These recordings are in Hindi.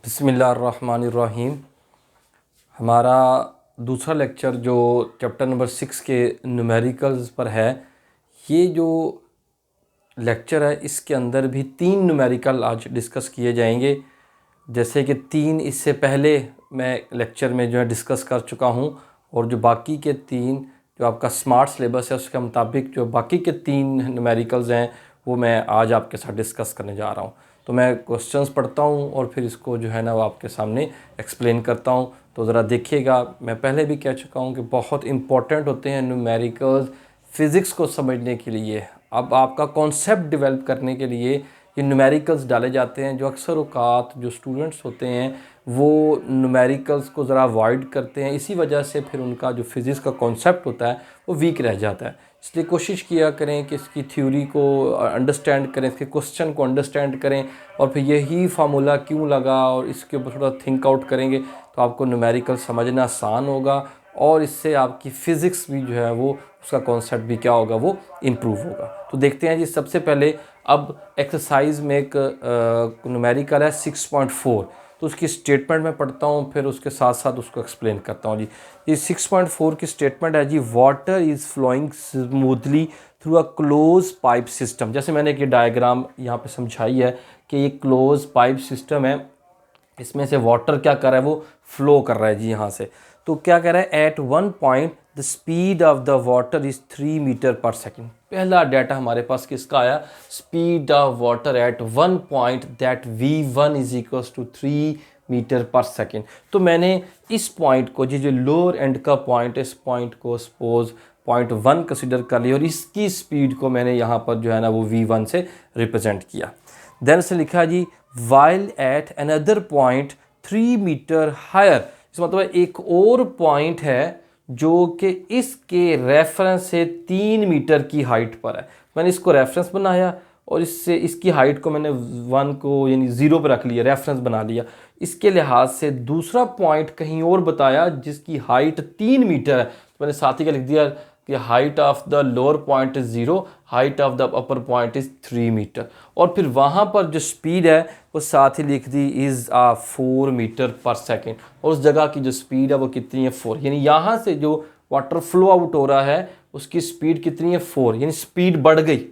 बिस्मिल्लाहिर्रहमानिर्रहीम। हमारा दूसरा लेक्चर जो चैप्टर नंबर 6 के न्यूमेरिकल्स पर है, ये जो लेक्चर है इसके अंदर भी 3 न्यूमेरिकल आज डिस्कस किए जाएंगे। जैसे कि 3 इससे पहले मैं लेक्चर में जो है डिस्कस कर चुका हूँ, और जो बाकी के 3 जो आपका स्मार्ट सिलेबस है उसके मुताबिक जो बाकी के 3 न्यूमेरिकल्स हैं वो मैं आज आपके साथ डिस्कस करने जा रहा हूँ। तो मैं क्वेश्चंस पढ़ता हूँ और फिर इसको जो है ना वो आपके सामने एक्सप्लेन करता हूँ। तो ज़रा देखिएगा, मैं पहले भी कह चुका हूँ कि बहुत इंपॉर्टेंट होते हैं न्यूमेरिकल्स फ़िज़िक्स को समझने के लिए। अब आपका कॉन्सेप्ट डेवलप करने के लिए ये न्यूमेरिकल्स डाले जाते हैं। जो अक्सर औक़ात जो स्टूडेंट्स होते हैं वो न्यूमेरिकल्स को ज़रा अवॉइड करते हैं, इसी वजह से फिर उनका जो फ़िज़िक्स का कॉन्सेप्ट होता है वो वीक रह जाता है। इसलिए कोशिश किया करें कि इसकी थ्योरी को अंडरस्टैंड करें, इसके क्वेश्चन को अंडरस्टैंड करें, और फिर यही फार्मूला क्यों लगा और इसके ऊपर थोड़ा थिंक आउट करेंगे तो आपको न्यूमेरिकल समझना आसान होगा, और इससे आपकी फ़िज़िक्स भी जो है वो उसका कॉन्सेप्ट भी क्या होगा वो इम्प्रूव होगा। तो देखते हैं जी, सबसे पहले अब एक्सरसाइज में एक न्यूमेरिकल है 6.4, तो उसकी स्टेटमेंट मैं पढ़ता हूँ, फिर उसके साथ साथ उसको एक्सप्लेन करता हूँ जी। ये 6.4 की स्टेटमेंट है जी, water is flowing smoothly through a close pipe system. जैसे मैंने एक डायग्राम यहाँ पे समझाई है कि ये क्लोज पाइप सिस्टम है, इसमें से वाटर क्या कर रहा है वो फ्लो कर रहा है जी यहाँ से। तो क्या कह रहा है, at one point the speed of the water is 3 metre per second. पहला डाटा हमारे पास किसका आया, speed of water at one point that v1 is equals to 3 metre per second. तो मैंने इस पॉइंट को जी, जो लोअर एंड का पॉइंट है, इस पॉइंट को सपोज पॉइंट 1 कंसिडर कर लिया, और इसकी स्पीड को मैंने यहाँ पर जो है ना वो v1 से रिप्रेजेंट किया। देन से लिखा जी, while at another point 3 metre higher. इसका मतलब एक और पॉइंट है जो कि इसके रेफरेंस से 3 मीटर की हाइट पर है। मैंने इसको रेफरेंस बनाया और इससे इसकी हाइट को मैंने 1 को यानी 0 पर रख लिया, रेफरेंस बना लिया। इसके लिहाज से दूसरा पॉइंट कहीं और बताया जिसकी हाइट 3 मीटर है, तो मैंने साथ ही का लिख दिया कि height of the lower point is 0, height of the upper point is 3 metre. और फिर वहाँ पर जो स्पीड है वो साथ ही लिख दी इज़ 4 मीटर पर सेकेंड, और उस जगह की जो स्पीड है वो कितनी है 4। यानी यहाँ से जो वाटर फ्लो आउट हो रहा है उसकी स्पीड कितनी है 4, यानी स्पीड बढ़ गई।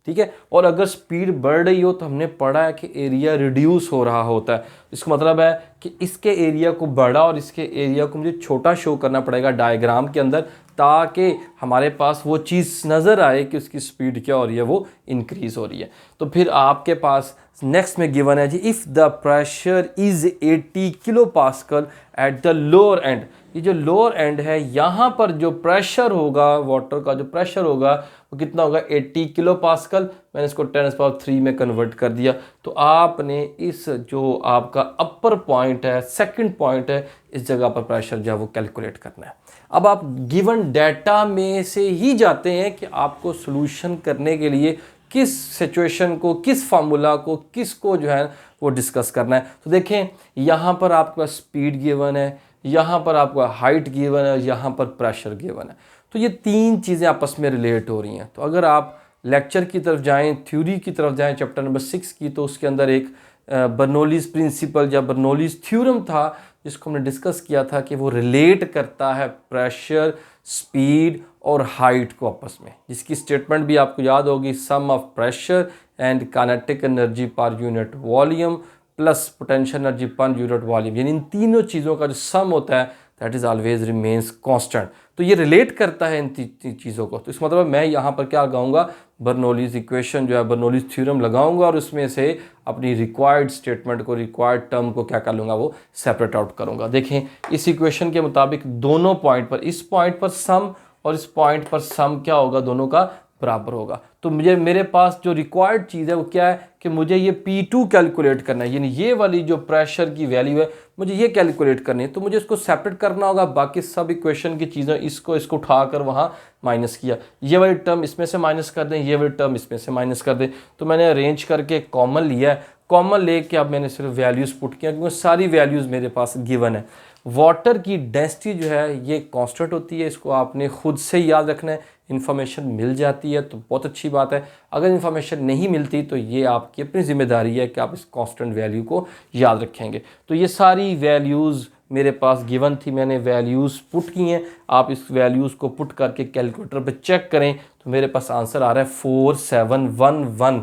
ठीक है, और अगर स्पीड बढ़ रही हो तो हमने पढ़ा है कि एरिया रिड्यूस हो रहा होता है। इसका मतलब है कि इसके एरिया को बड़ा और इसके एरिया को मुझे छोटा शो करना पड़ेगा डायग्राम के अंदर, ताकि हमारे पास वो चीज़ नज़र आए कि उसकी स्पीड क्या हो रही है, वो इंक्रीज़ हो रही है। तो फिर आपके पास नेक्स्ट में गिवन है जी, if the pressure is 80 kilo pascal at the lower end. ये जो लोअर एंड है यहाँ पर जो प्रेशर होगा, वाटर का जो प्रेशर होगा वो कितना होगा 80 किलो पास्कल। मैंने इसको 10⁻³ में कन्वर्ट कर दिया। तो आपने इस जो आपका अपर पॉइंट है, सेकंड पॉइंट है, इस जगह पर प्रेशर जो है वो कैलकुलेट करना है। अब आप गिवन डाटा में से ही जाते हैं कि आपको सोल्यूशन करने के लिए किस सिचुएशन को, किस फार्मूला को, किसको जो है वो डिस्कस करना है। तो देखें, यहाँ पर आपके पास स्पीड गिवन है, यहाँ पर आपका हाइट गिवन है, यहाँ पर प्रेशर गिवन है। तो ये 3 चीज़ें आपस में रिलेट हो रही हैं। तो अगर आप लेक्चर की तरफ जाएं, थ्योरी की तरफ जाएं चैप्टर नंबर 6 की, तो उसके अंदर एक बर्नौलीज़ प्रिंसिपल या बर्नौलीज़ थ्योरम था जिसको हमने डिस्कस किया था कि वो रिलेट करता है प्रेशर, स्पीड और हाइट को आपस में, जिसकी स्टेटमेंट भी आपको याद होगी, sum of pressure and kinetic energy per unit volume plus potential energy per unit volume. यानी इन तीनों चीज़ों का जो सम होता है that is always remains constant. तो ये रिलेट करता है इन चीज़ों को। तो इसका मतलब मैं यहाँ पर क्या लगाऊंगा, बर्नौलीज़ इक्वेशन जो है, बर्नौलीज़ थ्योरम लगाऊंगा, और उसमें से अपनी रिक्वायर्ड स्टेटमेंट को, रिक्वायर्ड टर्म को क्या कर लूँगा, वो सेपरेट आउट करूँगा। देखें, इस इक्वेशन के मुताबिक दोनों पॉइंट पर, इस पॉइंट पर सम और इस पॉइंट पर सम क्या होगा, दोनों का बराबर होगा। तो मेरे पास जो रिक्वायर्ड चीज़ है वो क्या है कि मुझे ये P2 कैलकुलेट करना है, यानी ये वाली जो प्रेशर की वैल्यू है मुझे ये कैलकुलेट करनी है। तो मुझे इसको सेपरेट करना होगा, बाकी सब इक्वेशन की चीज़ें इसको उठाकर वहाँ माइनस किया, ये वाली टर्म इसमें से माइनस कर दें, ये वाली टर्म इसमें से माइनस कर दें। तो मैंने अरेंज करके कॉमन लिया है, कॉमन लेके अब मैंने सिर्फ वैल्यूज़ पुट किया, क्योंकि सारी वैल्यूज़ मेरे पास गिवन है। वाटर की डेंसिटी जो है ये कांस्टेंट होती है, इसको आपने खुद से याद रखना है। इन्फॉर्मेशन मिल जाती है तो बहुत अच्छी बात है, अगर इन्फॉर्मेशन नहीं मिलती तो ये आपकी अपनी ज़िम्मेदारी है कि आप इस कांस्टेंट वैल्यू को याद रखेंगे। तो ये सारी वैल्यूज़ मेरे पास गिवन थी, मैंने वैल्यूज़ पुट की हैं। आप इस वैल्यूज़ को पुट करके कैलकुलेटर पे चेक करें तो मेरे पास आंसर आ रहा है 4711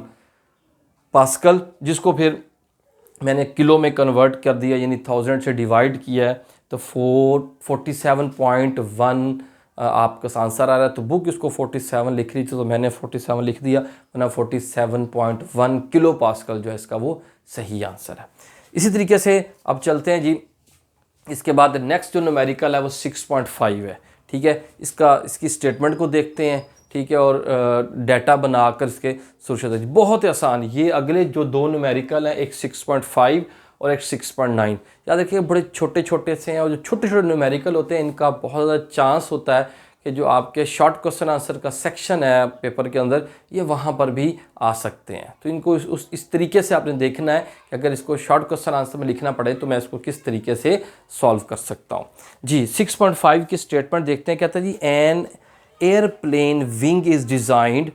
पास्कल, जिसको फिर मैंने किलो में कन्वर्ट कर दिया, यानी 1000 से डिवाइड किया है तो 47.1 आपका आंसर आ रहा है। तो बुक इसको 47 लिख रही थी तो मैंने 47 लिख दिया, वरना 47.1 किलो पास्कल जो है इसका वो सही आंसर है। इसी तरीके से अब चलते हैं जी, इसके बाद नेक्स्ट जो न्यूमेरिकल है वो 6.5 है। ठीक है, इसकी स्टेटमेंट को देखते हैं। ठीक है, और डाटा बनाकर इसके सोल्यूशन बहुत ही आसान। ये अगले जो दो न्यूमेरिकल हैं, एक 6.5 और एक 6.9, याद रखिए बड़े छोटे छोटे से हैं, और जो छोटे छोटे न्यूमेरिकल होते हैं इनका बहुत ज़्यादा चांस होता है कि जो आपके शॉर्ट क्वेश्चन आंसर का सेक्शन है पेपर के अंदर, ये वहाँ पर भी आ सकते हैं। तो इनको इस तरीके से आपने देखना है कि अगर इसको शॉर्ट क्वेश्चन आंसर में लिखना पड़े तो मैं इसको किस तरीके से सॉल्व कर सकता हूँ। जी 6.5 की स्टेटमेंट देखते हैं। कहता है जी, an airplane wing is designed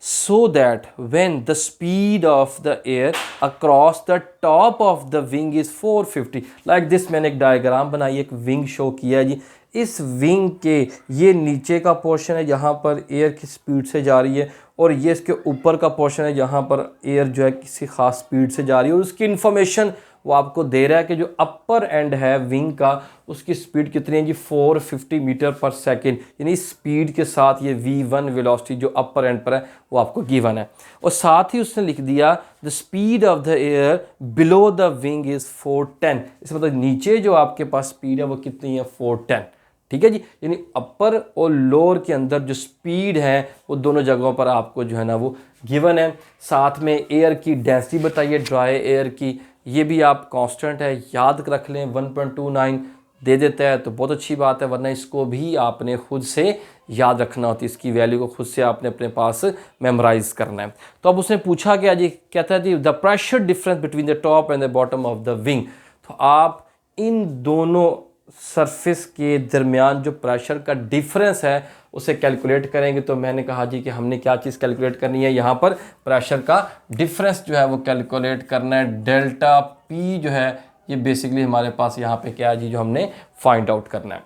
so that when the speed of the air across the top of the wing is 450 like this। मैंने एक डायग्राम बनाई, एक विंग शो किया है जी। इस विंग के ये नीचे का पोर्शन है जहाँ पर एयर की स्पीड से जा रही है, और ये इसके ऊपर का पोर्शन है जहाँ पर एयर जो है किसी ख़ास स्पीड से जा रही है, और उसकी इन्फॉर्मेशन वो आपको दे रहा है कि जो अपर एंड है विंग का उसकी स्पीड कितनी है जी, 450 मीटर पर सेकेंड। यानी स्पीड के साथ ये v1 वेलोसिटी जो अपर एंड पर है वो आपको गिवन है। और साथ ही उसने लिख दिया the speed of the air below the wing is 410। इसका मतलब नीचे जो आपके पास स्पीड है वो कितनी है, 410। ठीक है जी, यानी अपर और लोअर के अंदर जो स्पीड है वो दोनों जगहों पर आपको जो है ना वो गिवन है। साथ में एयर की डेंसिटी बताइए, ड्राई एयर की, ये भी आप कांस्टेंट है, याद रख लें 1.29 दे देता है तो बहुत अच्छी बात है, वरना इसको भी आपने खुद से याद रखना होती है, इसकी वैल्यू को खुद से आपने अपने पास मेमोराइज करना है। तो अब उसने पूछा क्या जी, कहता है जी the pressure difference between the top and the bottom of the wing. तो आप इन दोनों सरफेस के दरमियान जो प्रेशर का डिफरेंस है उसे कैलकुलेट करेंगे। तो मैंने कहा जी कि हमने क्या चीज़ कैलकुलेट करनी है, यहाँ पर प्रेशर का डिफरेंस जो है वो कैलकुलेट करना है। डेल्टा पी जो है ये बेसिकली हमारे पास यहाँ पे क्या है जी, जो हमने फाइंड आउट करना है।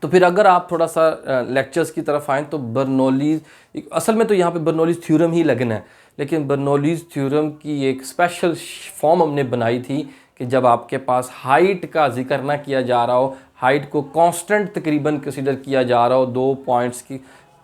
तो फिर अगर आप थोड़ा सा लेक्चर्स की तरफ आएँ तो बर्नौलीज़, असल में तो यहाँ पे बर्नौलीज़ थ्योरम ही लगना है, लेकिन बर्नौलीज़ थ्योरम की एक स्पेशल फॉर्म हमने बनाई थी कि जब आपके पास हाइट का जिक्र ना किया जा रहा हो, हाइट को कांस्टेंट तकरीबन कंसीडर किया जा रहा हो 2 पॉइंट्स की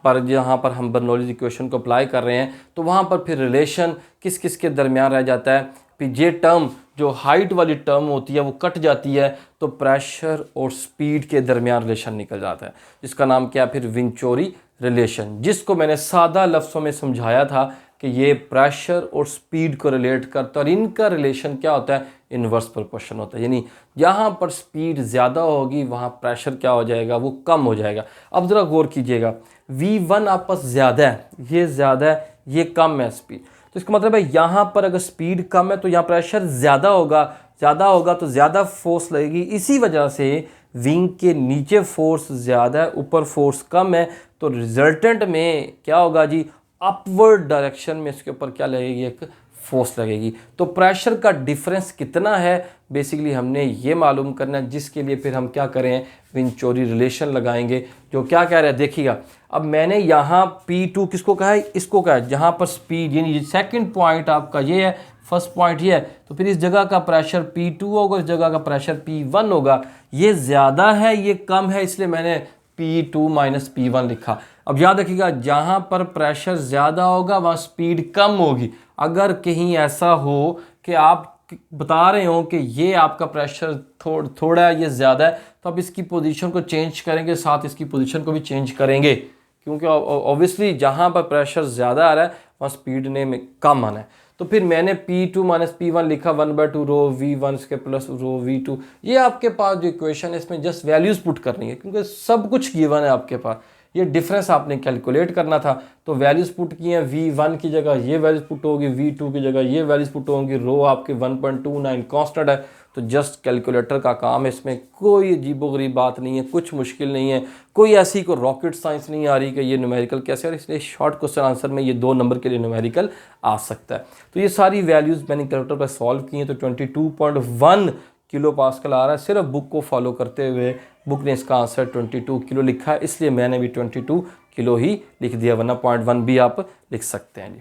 पर, जहाँ पर हम बर्नौलीज़ इक्वेशन को अप्लाई कर रहे हैं, तो वहाँ पर फिर रिलेशन किस किस के दरमियान रह जाता है। फिर ये टर्म जो हाइट वाली टर्म होती है वो कट जाती है, तो प्रेशर और स्पीड के दरमियान रिलेशन निकल जाता है, जिसका नाम क्या है फिर विंचोरी रिलेशन, जिसको मैंने सादा लफ्ज़ों में समझाया था कि ये प्रेशर और स्पीड को रिलेट करता है, और इनका रिलेशन क्या होता है, इन्वर्स प्रोपोर्शन होता है। यानी जहाँ पर स्पीड ज़्यादा होगी वहाँ प्रेशर क्या हो जाएगा, वो कम हो जाएगा। अब ज़रा गौर कीजिएगा, v1 आपस ज़्यादा है, ये ज़्यादा है, ये कम है स्पीड, तो इसका मतलब है यहाँ पर अगर स्पीड कम है तो यहाँ प्रेशर ज़्यादा होगा तो ज़्यादा फोर्स लगेगी। इसी वजह से विंग के नीचे फोर्स ज़्यादा है, ऊपर फोर्स कम है, तो रिजल्टेंट में क्या होगा जी, अपवर्ड डायरेक्शन में इसके ऊपर क्या लगेगी, एक फोर्स लगेगी। तो प्रेशर का डिफरेंस कितना है बेसिकली हमने ये मालूम करना है, जिसके लिए फिर हम क्या करें, विंचोरी रिलेशन लगाएंगे। जो क्या कह रहा है देखिएगा, अब मैंने यहाँ P2 किसको कहा है, इसको कहा है, जहाँ पर स्पीड यानी सेकंड पॉइंट आपका ये है, फर्स्ट पॉइंट ये है, तो फिर इस जगह का प्रेशर P2 होगा, इस जगह का प्रेशर P1 होगा। ये ज़्यादा है ये कम है, इसलिए मैंने P2 माइनस P1 लिखा। अब याद रखिएगा, जहाँ पर प्रेशर ज़्यादा होगा वहाँ स्पीड कम होगी। अगर कहीं ऐसा हो कि आप बता रहे हो कि ये आपका प्रेशर थोड़ा है, ये ज़्यादा है, तो आप इसकी पोजीशन को चेंज करेंगे, साथ इसकी पोजीशन को भी चेंज करेंगे, क्योंकि ऑब्वियसली जहाँ पर प्रेशर ज़्यादा आ रहा है वहाँ स्पीड ने में कम आना है। तो फिर मैंने P2 माइनस P1 लिखा, 1/2 रो V1 इसके प्लस रो V2। ये आपके पास जो इक्वेशन है इसमें जस्ट वैल्यूज़ पुट करनी है, क्योंकि सब कुछ गिवन है आपके पास, ये डिफरेंस आपने कैलकुलेट करना था। तो वैल्यूज़ पुट की हैं, V1 की जगह ये वैल्यूज़ पुट होगी, V2 की जगह ये वैल्यूज़ पुट होंगी, रो आपके 1.29 कांस्टेंट है, तो जस्ट कैलकुलेटर का काम है, इसमें कोई अजीबोगरीब बात नहीं है, कुछ मुश्किल नहीं है, कोई ऐसी कोई रॉकेट साइंस नहीं आ रही कि ये न्यूमेरिकल कैसे, और इसलिए शॉर्ट क्वेश्चन आंसर में ये 2 नंबर के लिए न्यूमेरिकल आ सकता है। तो ये सारी वैल्यूज़ मैंने कैलकुलेटर पर सॉल्व की हैं, तो 22.1 किलो पास्कल आ रहा है। सिर्फ बुक को फॉलो करते हुए बुक ने इसका आंसर 22 किलो लिखा है, इसलिए मैंने भी 22 किलो ही लिख दिया, वरना 0.1 भी आप लिख सकते हैं जी।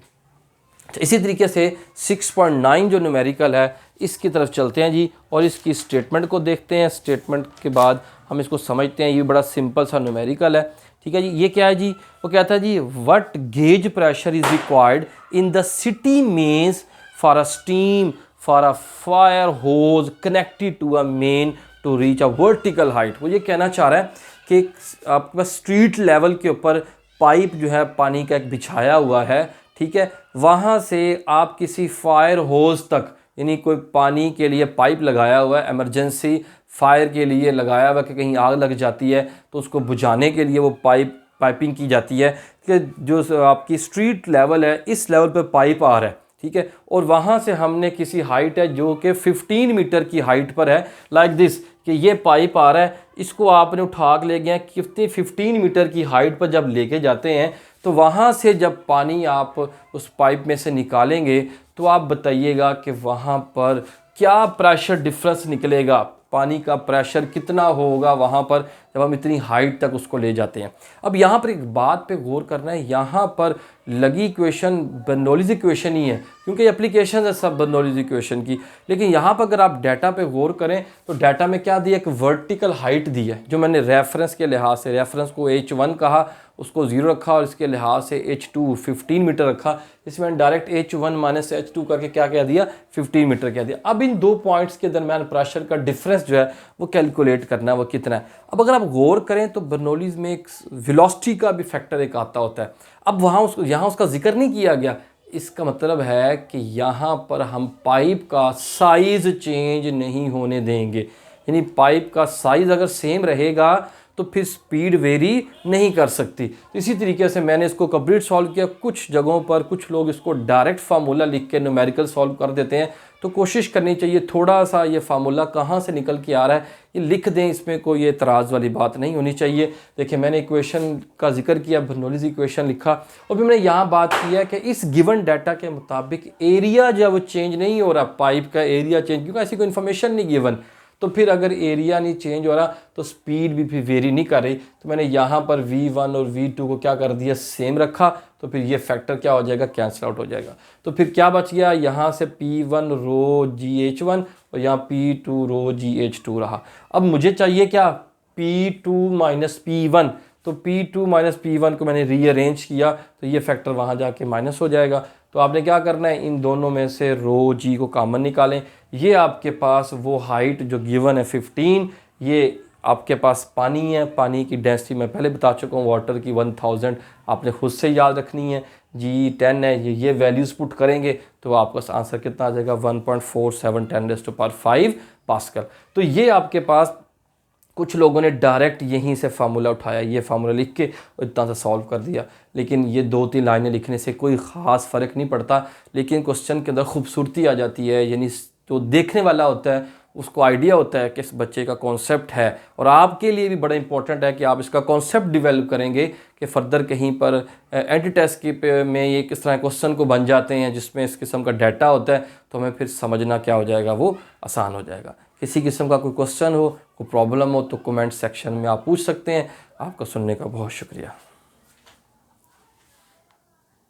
तो इसी तरीके से 6.9 जो न्यूमेरिकल है इसकी तरफ चलते हैं जी, और इसकी स्टेटमेंट को देखते हैं। स्टेटमेंट के बाद हम इसको समझते हैं। ये बड़ा सिंपल सा न्यूमेरिकल है, ठीक है जी। ये क्या है जी, वो कहता है जी what gauge pressure is required in the city mains for a steam for a fire hose connected to a main to reach a vertical height. वो ये कहना चाह रहा है कि आपके पास स्ट्रीट लेवल के ऊपर पाइप जो है पानी का एक बिछाया हुआ है, ठीक है, वहाँ से आप किसी फायर होज तक, यानी कोई पानी के लिए पाइप लगाया हुआ है, इमरजेंसी फायर के लिए लगाया हुआ कि कहीं आग लग जाती है तो उसको बुझाने के लिए वो पाइपिंग की जाती है, कि जो आपकी स्ट्रीट लेवल है इस लेवल पे पाइप आ रहा है, ठीक है, और वहाँ से हमने किसी हाइट है जो कि 15 मीटर की हाइट पर है, लाइक दिस, कि ये पाइप आ रहा है, इसको आपने उठा के ले गया कितनी 15 मीटर की हाइट पर जब लेके जाते हैं तो वहाँ से जब पानी आप उस पाइप में से निकालेंगे तो आप बताइएगा कि वहाँ पर क्या प्रेशर डिफरेंस निकलेगा, पानी का प्रेशर कितना होगा वहाँ पर जब हम इतनी हाइट तक उसको ले जाते हैं। अब यहाँ पर एक बात पे गौर करना है, यहाँ पर लगी इक्वेशन बर्नौलीज़ इक्वेशन ही है, क्योंकि एप्लीकेशन है सब बर्नौलीज़ इक्वेशन की, लेकिन यहाँ पर अगर आप डाटा पे गौर करें तो डाटा में क्या दिया, एक वर्टिकल हाइट दी है, जो मैंने रेफरेंस के लिहाज से, रेफरेंस को H1 कहा, उसको 0 रखा, और इसके लिहाज से H2 15 मीटर रखा, इसमें डायरेक्ट H1 माइनस H2 करके क्या कह दिया, 15 मीटर कह दिया। अब इन 2 पॉइंट्स के दरमियान प्रेशर का डिफरेंस जो है वो कैलकुलेट करना है, वो कितना है। अब अगर आप गौर करें तो बर्नौलीज़ में एक वेलोसिटी का भी फैक्टर एक आता होता है। अब यहाँ उसका जिक्र नहीं किया गया, इसका मतलब है कि यहाँ पर हम पाइप का साइज़ चेंज नहीं होने देंगे, यानी पाइप का साइज़ अगर सेम रहेगा तो फिर स्पीड वेरी नहीं कर सकती। तो इसी तरीके से मैंने इसको कंप्लीट सॉल्व किया। कुछ जगहों पर कुछ लोग इसको डायरेक्ट फार्मूला लिख के न्यूमेरिकल सॉल्व कर देते हैं, तो कोशिश करनी चाहिए थोड़ा सा ये फार्मूला कहाँ से निकल के आ रहा है ये लिख दें, इसमें कोई ये एतराज़ वाली बात नहीं होनी चाहिए। देखिए मैंने इक्वेशन का जिक्र किया, बर्नौलीज़ इक्वेशन लिखा, और फिर मैंने यहाँ बात की है कि इस गिवन डाटा के मुताबिक एरिया जो वो चेंज नहीं हो रहा, पाइप का एरिया चेंज, क्योंकि ऐसी कोई इन्फॉर्मेशन नहीं गिवन, तो फिर अगर एरिया नहीं चेंज हो रहा तो स्पीड भी फिर वेरी नहीं कर रही। तो मैंने यहाँ पर V1 और V2 को क्या कर दिया, सेम रखा, तो फिर ये फैक्टर क्या हो जाएगा, कैंसिल आउट हो जाएगा। तो फिर क्या बच गया, यहाँ से P1 रो GH1 और यहाँ P2 रो GH2 रहा। अब मुझे चाहिए क्या, P2 माइनस P1, तो P2 माइनस P1 को मैंने रीअरेंज किया तो ये फैक्टर वहाँ जाके माइनस हो जाएगा। तो आपने क्या करना है, इन दोनों में से रो जी को कॉमन निकालें। ये आपके पास वो हाइट जो गिवन है 15, ये आपके पास पानी है, पानी की डेंसिटी मैं पहले बता चुका हूँ, वाटर की 1000 आपने खुद से याद रखनी है, जी 10 है, ये वैल्यूज़ पुट करेंगे तो आपका आंसर कितना आ जाएगा, 1.47 10⁵ पास्कल। तो ये आपके पास कुछ लोगों ने डायरेक्ट यहीं से फार्मूला उठाया, ये फार्मूला लिख के इतना सा सॉल्व कर दिया, लेकिन ये 2-3 लाइनें लिखने से कोई ख़ास फ़र्क नहीं पड़ता, लेकिन क्वेश्चन के अंदर खूबसूरती आ जाती है, यानी जो देखने वाला होता है उसको आइडिया होता है कि इस बच्चे का कॉन्सेप्ट है, और आपके लिए भी बड़ा इंपॉर्टेंट है कि आप इसका कॉन्सेप्ट डेवलप करेंगे कि फ़र्दर कहीं पर एंटी टेस्ट के में ये किस तरह क्वेश्चन को बन जाते हैं जिसमें इस किस्म का डाटा होता है, तो हमें फिर समझना क्या हो जाएगा, वो आसान हो जाएगा। किसी किस्म का कोई क्वेश्चन हो, कोई प्रॉब्लम हो तो कमेंट सेक्शन में आप पूछ सकते हैं। आपका सुनने का बहुत शुक्रिया।